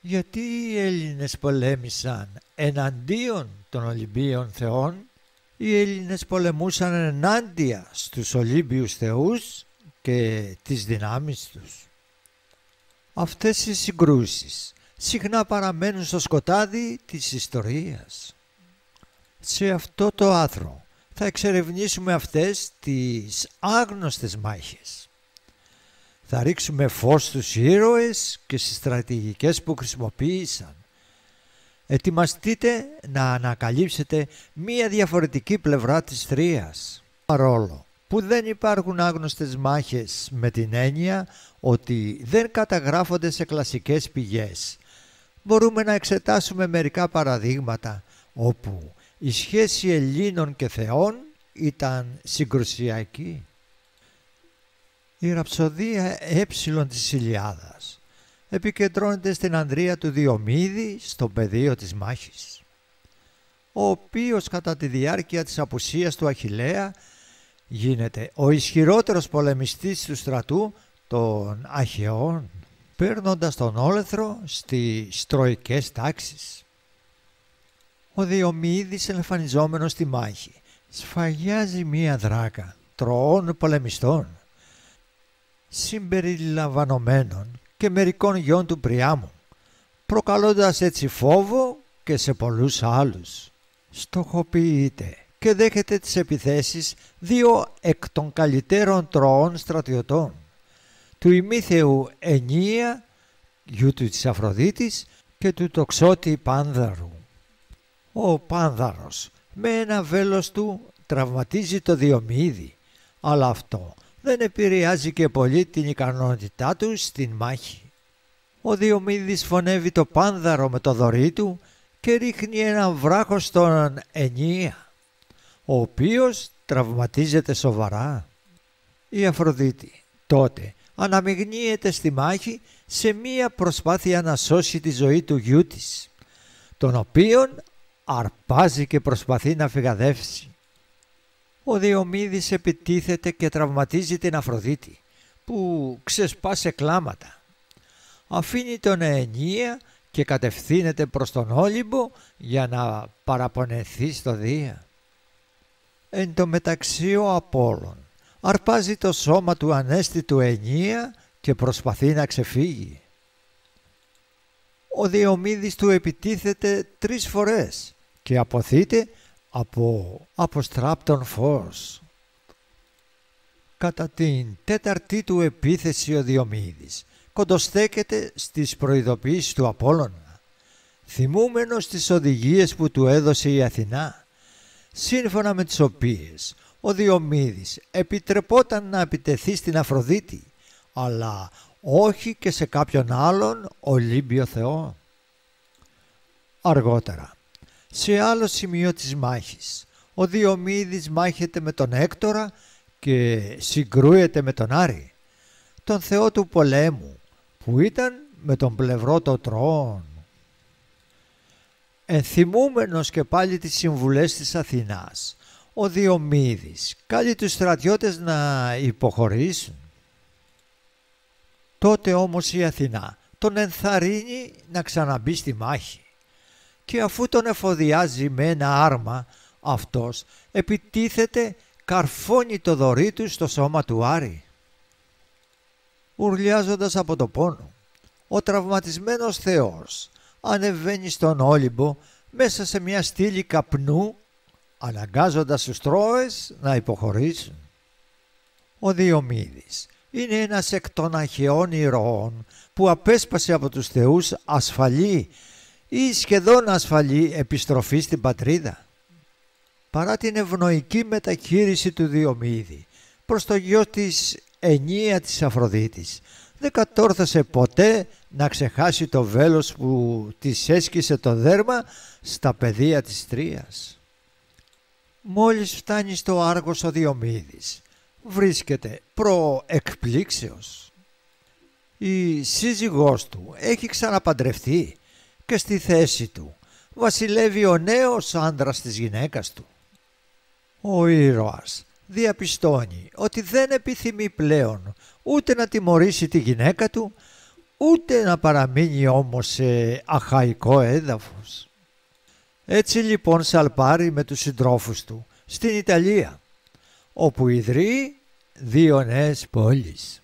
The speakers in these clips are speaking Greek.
Γιατί οι Έλληνες πολέμησαν εναντίον των Ολυμπίων θεών, οι Έλληνες πολεμούσαν ενάντια στους Ολύμπιους θεούς και τις δυνάμεις τους. Αυτές οι συγκρούσεις συχνά παραμένουν στο σκοτάδι της ιστορίας. Σε αυτό το άρθρο θα εξερευνήσουμε αυτές τις άγνωστες μάχες. Θα ρίξουμε φως στους ήρωες και στις στρατηγικές που χρησιμοποίησαν. Ετοιμαστείτε να ανακαλύψετε μία διαφορετική πλευρά της Τρίας. Παρόλο που δεν υπάρχουν άγνωστες μάχες με την έννοια ότι δεν καταγράφονται σε κλασικές πηγές, μπορούμε να εξετάσουμε μερικά παραδείγματα όπου η σχέση Ελλήνων και θεών ήταν συγκρουσιακή. Η ραψοδία της Ηλιάδας επικεντρώνεται στην ανδρεία του Διομήδη στο πεδίο της μάχης, ο οποίος κατά τη διάρκεια της απουσίας του Αχιλλέα γίνεται ο ισχυρότερος πολεμιστής του στρατού των Αχαιών, παίρνοντας τον όλεθρο στις τροικές τάξεις. Ο Διομήδης, εμφανιζόμενος στη μάχη, σφαγιάζει μία δράκα τροών πολεμιστών, συμπεριλαμβανομένων και μερικών γιών του Πριάμου, προκαλώντας έτσι φόβο και σε πολλούς άλλους. Στοχοποιείται και δέχεται τις επιθέσεις δύο εκ των καλύτερων τροών στρατιωτών, του ημίθεου Ενία, γιου του της Αφροδίτης, και του τοξότη Πάνδαρου. Ο Πάνδαρος με ένα βέλος του τραυματίζει το Διομήδη, αλλά αυτό δεν επηρεάζει και πολύ την ικανότητά του στην μάχη. Ο Διομήδης φωνεύει το Πάνδαρο με το δωρή του και ρίχνει ένα βράχο στον Ενία, ο οποίος τραυματίζεται σοβαρά. Η Αφροδίτη τότε αναμειγνύεται στη μάχη σε μία προσπάθεια να σώσει τη ζωή του γιού της, τον οποίον αρπάζει και προσπαθεί να φυγαδεύσει. Ο Διομήδης επιτίθεται και τραυματίζει την Αφροδίτη, που ξεσπά σε κλάματα. Αφήνει τον Ενία και κατευθύνεται προς τον Όλυμπο για να παραπονεθεί στο Δία. Εν τω μεταξύ ο Απόλλων αρπάζει το σώμα του ανέστητου Ενία και προσπαθεί να ξεφύγει. Ο Διομήδης του επιτίθεται 3 φορές και αποθείται από αποστράπτον φως. Κατά την 4η του επίθεση ο Διομήδης κοντοστέκεται στις προειδοποιήσεις του Απόλλωνα, θυμούμενος τις οδηγίες που του έδωσε η Αθηνά, σύμφωνα με τις οποίες ο Διομήδης επιτρεπόταν να επιτεθεί στην Αφροδίτη, αλλά όχι και σε κάποιον άλλον Ολύμπιο θεό. Αργότερα, σε άλλο σημείο της μάχης, ο Διομήδης μάχεται με τον Έκτορα και συγκρούεται με τον Άρη, τον θεό του πολέμου, που ήταν με τον πλευρό των Τρώων. Ενθυμούμενος και πάλι τις συμβουλές της Αθηνάς, ο Διομήδης καλεί τους στρατιώτες να υποχωρήσουν. Τότε όμως η Αθηνά τον ενθαρρύνει να ξαναμπεί στη μάχη, και αφού τον εφοδιάζει με ένα άρμα, αυτός επιτίθεται, καρφώνει το δωρή του στο σώμα του Άρη. Ουρλιάζοντας από το πόνο, ο τραυματισμένος θεός ανεβαίνει στον Όλυμπο μέσα σε μια στήλη καπνού, αναγκάζοντας τους Τρώες να υποχωρήσουν. Ο Διομήδης είναι ένας εκ των Αχαιών ηρωών που απέσπασε από τους θεούς ασφαλή ή σχεδόν ασφαλή επιστροφή στην πατρίδα. Παρά την ευνοϊκή μεταχείριση του Διομήδη προς το γιο της Ενία της Αφροδίτης, δεν κατόρθωσε ποτέ να ξεχάσει το βέλος που της έσκησε το δέρμα στα πεδία της Τρίας. Μόλις φτάνει στο Άργος ο Διομήδης, βρίσκεται προεκπλήξεως. Η σύζυγός του έχει ξαναπαντρευτεί και στη θέση του βασιλεύει ο νέος άντρας της γυναίκας του. Ο ήρωας διαπιστώνει ότι δεν επιθυμεί πλέον ούτε να τιμωρήσει τη γυναίκα του, ούτε να παραμείνει όμως σε αχαϊκό έδαφος. Έτσι λοιπόν σαλπάρει με τους συντρόφους του στην Ιταλία, όπου ιδρύει 2 νέες πόλεις.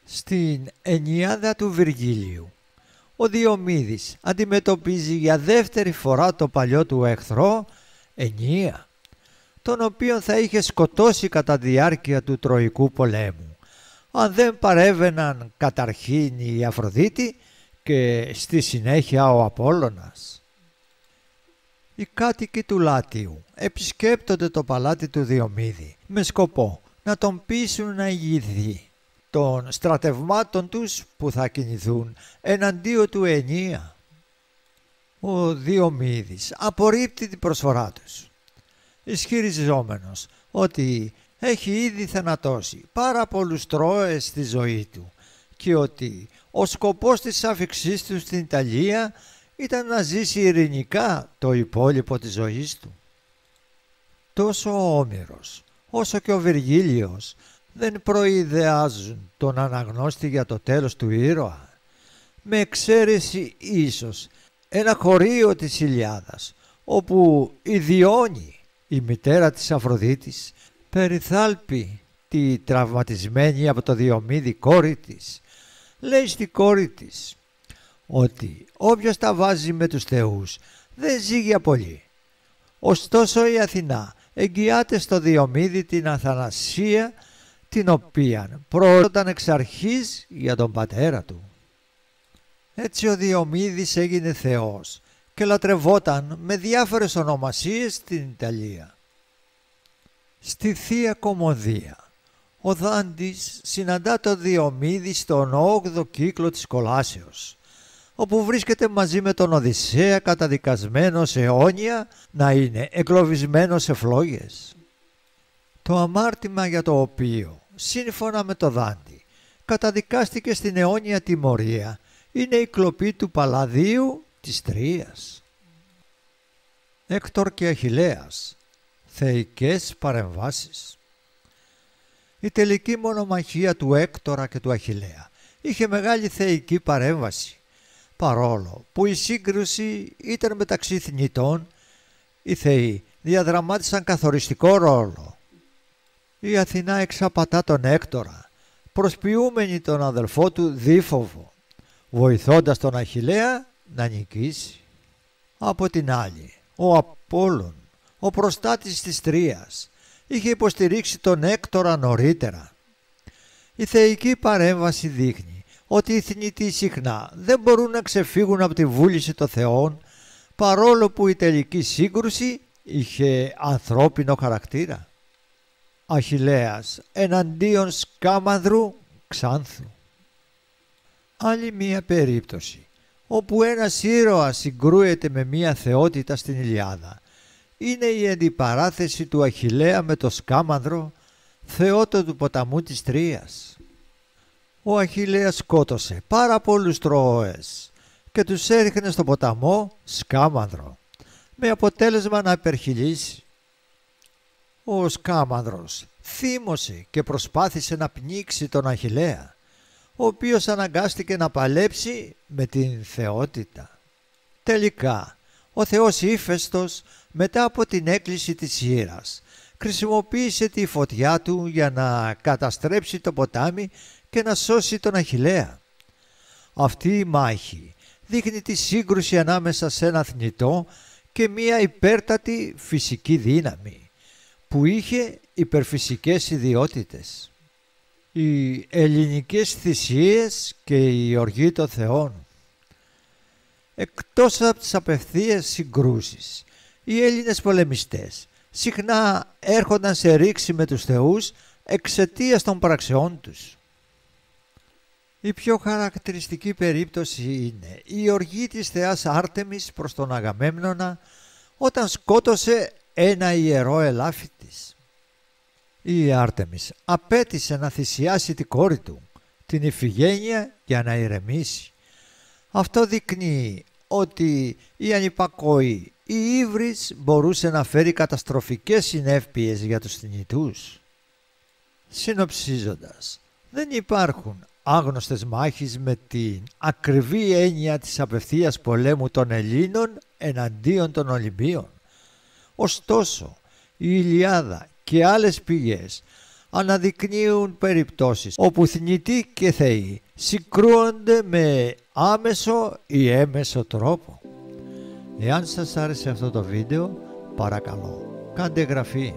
Στην Ενιάδα του Βυργίλιου, ο Διομήδης αντιμετωπίζει για δεύτερη φορά το παλιό του εχθρό Ενία, τον οποίον θα είχε σκοτώσει κατά τη διάρκεια του Τροϊκού πολέμου, αν δεν παρέβαιναν καταρχήν η Αφροδίτη και στη συνέχεια ο Απόλλωνας. Οι κάτοικοι του Λάτιου επισκέπτονται το παλάτι του Διομήδη με σκοπό να τον πείσουν να ηγηθεί των στρατευμάτων τους που θα κινηθούν εναντίον του Ενία. Ο Διομήδης απορρίπτει την προσφορά τους, ισχυριζόμενος ότι έχει ήδη θανατώσει πάρα πολλούς Τρώες στη ζωή του και ότι ο σκοπός της άφιξής του στην Ιταλία ήταν να ζήσει ειρηνικά το υπόλοιπο της ζωής του. Τόσο ο Όμηρος όσο και ο Βυργίλιος δεν προειδεάζουν τον αναγνώστη για το τέλος του ήρωα, με εξαίρεση ίσως ένα χωρίο της Ιλιάδας, όπου η Διόνη, η μητέρα της Αφροδίτης, περιθάλπει τη τραυματισμένη από το Διομήδη κόρη της. Λέει στη κόρη της ότι όποιος τα βάζει με τους θεούς δεν ζει για πολύ. Ωστόσο η Αθηνά εγγυάται στο Διομήδη την αθανασία, την οποία προόταν εξ αρχής για τον πατέρα του. Έτσι ο Διομήδης έγινε θεός και λατρευόταν με διάφορες ονομασίες στην Ιταλία. Στη Θεία Κομμωδία, ο Δάντης συναντά τον Διομήδη στον 8ο κύκλο της Κολάσεως, όπου βρίσκεται μαζί με τον Οδυσσέα καταδικασμένο σε αιώνια να είναι εγκλωβισμένο σε φλόγες. Το αμάρτημα για το οποίο, σύμφωνα με το Δάντη, καταδικάστηκε στην αιώνια τιμωρία είναι η κλοπή του Παλαδίου της Τρίας. Έκτορ και Αχιλλέας, θεϊκές παρεμβάσεις. Η τελική μονομαχία του Έκτορα και του Αχιλλέα είχε μεγάλη θεϊκή παρέμβαση, παρόλο που η σύγκρουση ήταν μεταξύ θνητών, οι θεοί διαδραμάτισαν καθοριστικό ρόλο. Η Αθηνά εξαπατά τον Έκτορα, προσποιούμενη τον αδελφό του Δίφοβο, βοηθώντας τον Αχιλλέα να νικήσει. Από την άλλη, ο Απόλλων, ο προστάτης της Τρίας, είχε υποστηρίξει τον Έκτορα νωρίτερα. Η θεϊκή παρέμβαση δείχνει ότι οι θνητοί συχνά δεν μπορούν να ξεφύγουν από τη βούληση των θεών, παρόλο που η τελική σύγκρουση είχε ανθρώπινο χαρακτήρα. Αχιλλέας εναντίον Σκάμανδρου Ξάνθου. Άλλη μία περίπτωση όπου ένας ήρωας συγκρούεται με μία θεότητα στην Ιλιάδα είναι η αντιπαράθεση του Αχιλλέα με το Σκάμανδρο, θεότο του ποταμού της Τρίας. Ο Αχιλλέας σκότωσε πάρα πολλούς Τρώες και τους έριχνε στο ποταμό Σκάμανδρο, με αποτέλεσμα να υπερχειλήσει. Ο Σκάμανδρος θύμωσε και προσπάθησε να πνίξει τον Αχιλλέα, ο οποίος αναγκάστηκε να παλέψει με την θεότητα. Τελικά, ο θεός Ήφαιστος, μετά από την έκκληση της Ήρας, χρησιμοποίησε τη φωτιά του για να καταστρέψει το ποτάμι και να σώσει τον Αχιλλέα. Αυτή η μάχη δείχνει τη σύγκρουση ανάμεσα σε ένα θνητό και μία υπέρτατη φυσική δύναμη που είχε υπερφυσικές ιδιότητες. Οι ελληνικές θυσίες και η οργή των θεών. Εκτός από τις απευθείας συγκρούσεις, οι Έλληνες πολεμιστές συχνά έρχονταν σε ρήξη με τους θεούς εξαιτίας των πραξεών τους. Η πιο χαρακτηριστική περίπτωση είναι η οργή της θεάς Άρτεμις προς τον Αγαμέμνονα όταν σκότωσε ένα ιερό ελάφι της. Η Άρτεμις απέτησε να θυσιάσει την κόρη του, την Ιφηγένεια, για να ηρεμήσει. Αυτό δείχνει ότι η ανυπακοή, η ύβρις μπορούσε να φέρει καταστροφικές συνέπειες για τους θνητούς. Συνοψίζοντας, δεν υπάρχουν άγνωστες μάχης με την ακριβή έννοια της απευθείας πολέμου των Ελλήνων εναντίον των Ολυμπίων. Ωστόσο, η Ιλιάδα και άλλες πηγές αναδεικνύουν περιπτώσεις όπου θνητοί και θεοί συγκρούονται με άμεσο ή έμεσο τρόπο. Εάν σας άρεσε αυτό το βίντεο, παρακαλώ κάντε εγγραφή.